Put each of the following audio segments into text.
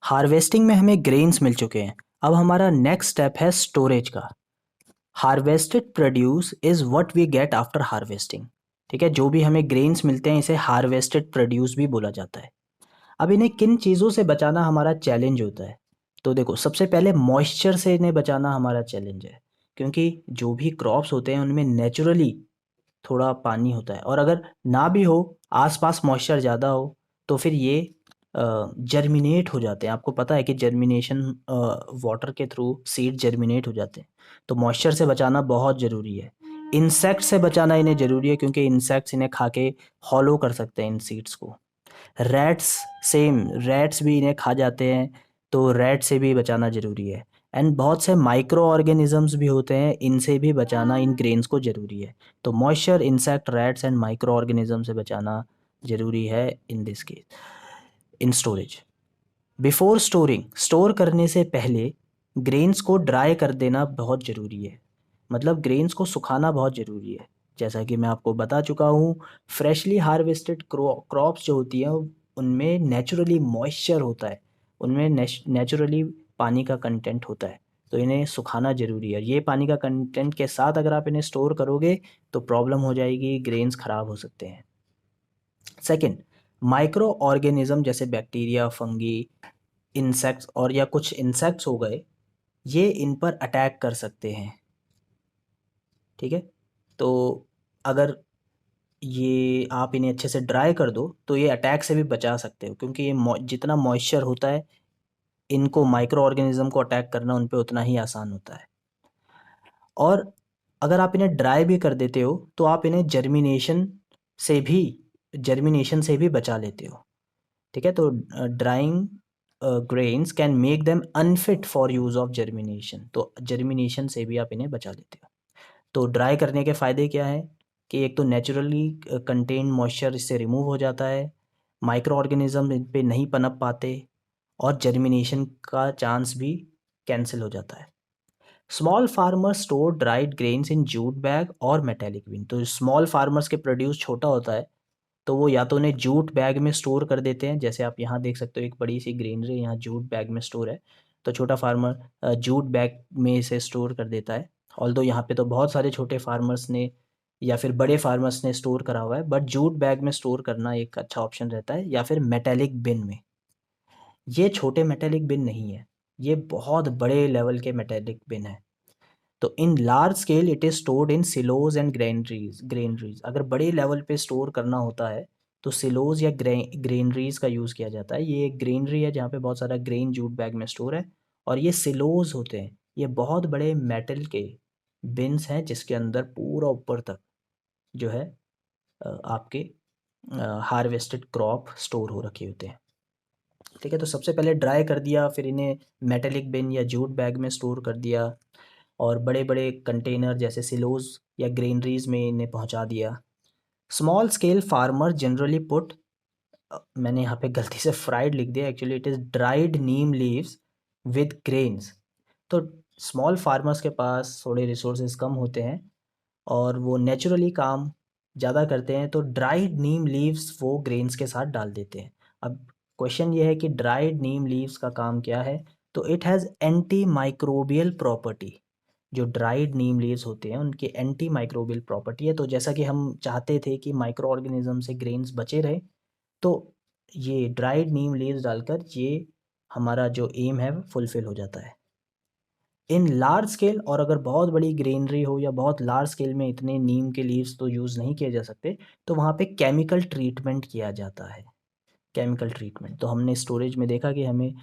Harvesting में हमें grains मिल चुके हैं। अब हमारा नेक्स्ट स्टेप है स्टोरेज का। Harvested produce is what we get after harvesting. ठीक है, जो भी हमें ग्रेन्स मिलते हैं इसे हार्वेस्टेड प्रोड्यूस भी बोला जाता है। अब इन्हें किन चीज़ों से बचाना हमारा चैलेंज होता है? तो देखो, सबसे पहले मॉइस्चर से इन्हें बचाना हमारा चैलेंज है, क्योंकि जो भी क्रॉप्स होते हैं उनमें नेचुरली थोड़ा पानी होता है, और अगर ना भी हो, आसपास मॉइस्चर ज़्यादा हो, तो फिर ये जर्मिनेट हो जाते हैं। आपको पता है कि जर्मिनेशन वाटर के थ्रू सीड जर्मिनेट हो जाते हैं। तो मॉइस्चर से बचाना बहुत ज़रूरी है। इंसेक्ट से बचाना इन्हें ज़रूरी है, क्योंकि इंसेक्ट्स इन्हें खा के हॉलो कर सकते हैं इन सीड्स को। रैट्स, सेम, रैट्स भी इन्हें खा जाते हैं, तो रैट से भी बचाना ज़रूरी है। एंड बहुत से माइक्रो ऑर्गेनिजम्स भी होते हैं, इनसे भी बचाना इन ग्रेन्स को ज़रूरी है। तो moisture, insect, rats and micro organism से बचाना ज़रूरी है in this case, in storage. Before storing, store करने से पहले ग्रेन्स को ड्राई कर देना बहुत ज़रूरी है। मतलब ग्रेन्स को सुखाना बहुत ज़रूरी है। जैसा कि मैं आपको बता चुका हूँ, फ्रेशली हार्वेस्टेड क्रॉप्स जो होती हैं उनमें नेचुरली मॉइस्चर होता है, उनमें नेचुरली पानी का कंटेंट होता है। तो इन्हें सुखाना ज़रूरी है। ये पानी का कंटेंट के साथ अगर आप इन्हें स्टोर करोगे तो प्रॉब्लम हो जाएगी, ग्रेन्स ख़राब हो सकते हैं। सेकंड, माइक्रो ऑर्गेनिज्म जैसे बैक्टीरिया, फंगी, इंसेक्ट्स, और या कुछ इंसेक्ट्स हो गए, ये इन पर अटैक कर सकते हैं। ठीक है, तो अगर ये आप इन्हें अच्छे से ड्राई कर दो तो ये अटैक से भी बचा सकते हो, क्योंकि ये जितना मॉइस्चर होता है, इनको माइक्रो ऑर्गेनिज्म को अटैक करना उन पे उतना ही आसान होता है। और अगर आप इन्हें ड्राई भी कर देते हो तो आप इन्हें से भी जर्मिनेशन से भी बचा लेते हो। ठीक है, तो drawing grains can make them unfit for use of germination, तो जर्मिनेशन से भी आप इन्हें बचा लेते हो। तो ड्राई करने के फ़ायदे क्या हैं कि एक तो नेचुरली कंटेन मॉइस्चर इससे रिमूव हो जाता है, माइक्रो ऑर्गेनिज्म इन पे नहीं पनप पाते, और जर्मिनेशन का चांस भी कैंसिल हो जाता है। Small farmer store dried grains in jute bag और मेटेलिक बिन। तो स्मॉल फार्मर्स के प्रोड्यूस छोटा होता है, तो वो या तो उन्हें जूट बैग में स्टोर कर देते हैं, जैसे आप यहाँ देख सकते हो एक बड़ी सी ग्रेनरी यहाँ जूट बैग में स्टोर है। तो छोटा फार्मर जूट बैग में इसे स्टोर कर देता है। ऑल्दो यहाँ पे तो बहुत सारे छोटे फार्मर्स ने या फिर बड़े फार्मर्स ने स्टोर करा हुआ है, बट जूट बैग में स्टोर करना एक अच्छा ऑप्शन रहता है, या फिर मेटेलिक बिन में। ये छोटे मेटेलिक बिन नहीं है, ये बहुत बड़े लेवल के मेटेलिक बिन है। तो in large scale it is stored in silos and granaries. अगर बड़े लेवल पे स्टोर करना होता है तो सिलोज या ग्रेनरीज का यूज़ किया जाता है। ये एक ग्रेनरी है जहाँ पे बहुत सारा ग्रेन जूट बैग में स्टोर है, और ये सिलोज होते हैं, ये बहुत बड़े मेटल के बिन्स हैं जिसके अंदर पूरा ऊपर तक जो है आपके हार्वेस्टेड क्रॉप स्टोर हो रखे होते हैं। ठीक है, तो सबसे पहले ड्राई कर दिया, फिर इन्हें मेटेलिक बिन या जूट बैग में स्टोर कर दिया, और बड़े बड़े कंटेनर जैसे सिलोज या ग्रेनरीज में इन्हें पहुंचा दिया। Small scale farmer generally put, मैंने यहाँ पे गलती से फ्राइड लिख दिया, actually it is dried Neem leaves with grains. तो स्मॉल फार्मर्स के पास थोड़े रिसोर्सेज कम होते हैं और वो नेचुरली काम ज़्यादा करते हैं, तो ड्राइड नीम लीव्स वो ग्रेन्स के साथ डाल देते हैं। अब क्वेश्चन ये है कि ड्राइड नीम लीव्स का काम क्या है? तो it has anti microbial property. जो ड्राइड नीम लीव्स होते हैं उनकी एंटी माइक्रोबियल प्रॉपर्टी है। तो जैसा कि हम चाहते थे कि माइक्रो ऑर्गेनिज्म से ग्रेन्स बचे रहे, तो ये ड्राइड नीम लीव्स डालकर ये हमारा जो एम है वो फुलफिल हो जाता है। इन लार्ज स्केल, और अगर बहुत बड़ी ग्रेनरी हो या बहुत लार्ज स्केल में इतने नीम के लीव्स तो यूज़ नहीं किए जा सकते, तो वहाँ पे केमिकल ट्रीटमेंट किया जाता है। केमिकल ट्रीटमेंट, तो हमने स्टोरेज में देखा कि हमें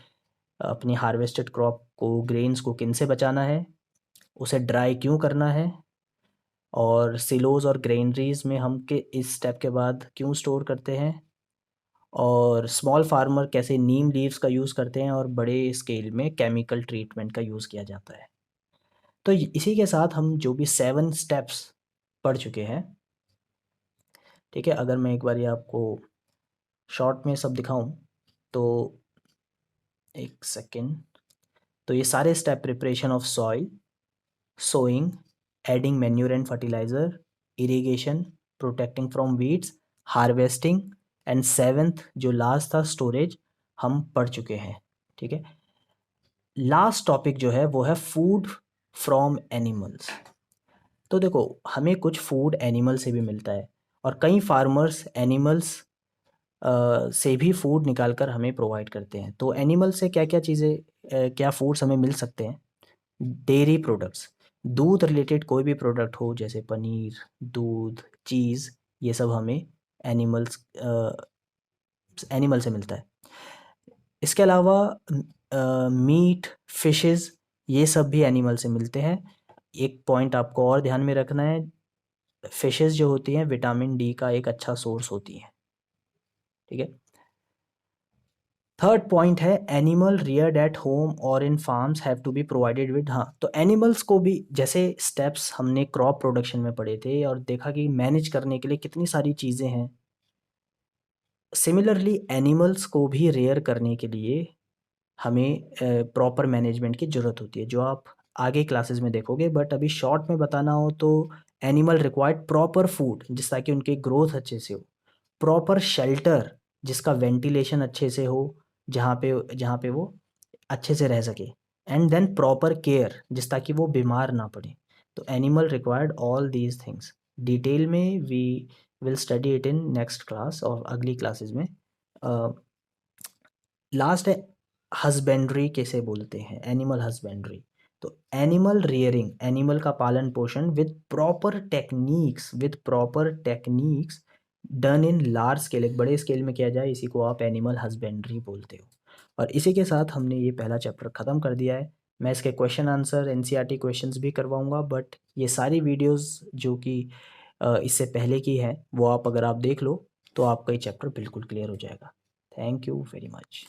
अपनी हार्वेस्टेड क्रॉप को, ग्रेन्स को किन से बचाना है, उसे ड्राई क्यों करना है, और सिलोज और ग्रेनरीज में हम के इस स्टेप के बाद क्यों स्टोर करते हैं, और स्मॉल फार्मर कैसे नीम लीव्स का यूज़ करते हैं, और बड़े स्केल में केमिकल ट्रीटमेंट का यूज़ किया जाता है। तो इसी के साथ हम जो भी 7 स्टेप्स पढ़ चुके हैं। ठीक है, अगर मैं एक बार ये आपको शॉर्ट में सब दिखाऊं तो एक सेकेंड। तो ये सारे step: preparation of soil, sowing, adding manure and fertiliser, irrigation, protecting from weeds, harvesting, and seventh जो लास्ट था स्टोरेज, हम पढ़ चुके हैं। ठीक है। लास्ट टॉपिक जो है वो है फूड फ्रॉम एनिमल्स। तो देखो, हमें कुछ फूड एनिमल से भी मिलता है और कई फार्मर्स एनिमल्स से भी फूड निकाल कर हमें प्रोवाइड करते हैं। तो एनिमल से क्या क्या चीज़ें, क्या फूड्स हमें मिल सकते हैं? डेयरी प्रोडक्ट्स, दूध रिलेटेड कोई भी प्रोडक्ट हो, जैसे पनीर, दूध, चीज़, ये सब हमें एनिमल्स एनिमल से मिलता है। इसके अलावा मीट, फिशेस, ये सब भी एनिमल से मिलते हैं। एक पॉइंट आपको और ध्यान में रखना है, फिशेस जो होती हैं विटामिन डी का एक अच्छा सोर्स होती हैं। ठीक है। थर्ड पॉइंट है एनिमल रियर्ड एट होम और in farms have to be provided with, हाँ, तो एनिमल्स को भी जैसे स्टेप्स हमने क्रॉप प्रोडक्शन में पढ़े थे और देखा कि मैनेज करने के लिए कितनी सारी चीज़ें हैं, सिमिलरली एनिमल्स को भी रेयर करने के लिए हमें प्रॉपर मैनेजमेंट की ज़रूरत होती है, जो आप आगे क्लासेस में देखोगे। बट अभी शॉर्ट में बताना हो तो एनिमल रिक्वायर्ड प्रॉपर फूड जिस ताकि उनकी ग्रोथ अच्छे से हो, प्रॉपर शेल्टर जिसका वेंटिलेशन अच्छे से हो, जहाँ पे वो अच्छे से रह सके, एंड देन प्रॉपर केयर जिस ताकि वो बीमार ना पड़े। तो animal required all these things. Detail में we will study it in next class और अगली क्लासेस में। लास्ट है हस्बेंड्री कैसे बोलते हैं, एनिमल हस्बेंड्री। तो एनिमल रियरिंग, एनिमल का पालन पोषण with proper techniques done in large scale, एक बड़े स्केल में किया जाए, इसी को आप एनिमल हस्बेंड्री बोलते हो। और इसी के साथ हमने ये पहला चैप्टर ख़त्म कर दिया है। मैं इसके क्वेश्चन आंसर एनसीईआरटी क्वेश्चंस भी करवाऊंगा, बट ये सारी वीडियोस जो कि इससे पहले की है वो आप अगर आप देख लो तो आपका ये चैप्टर बिल्कुल क्लियर हो जाएगा। Thank you very much.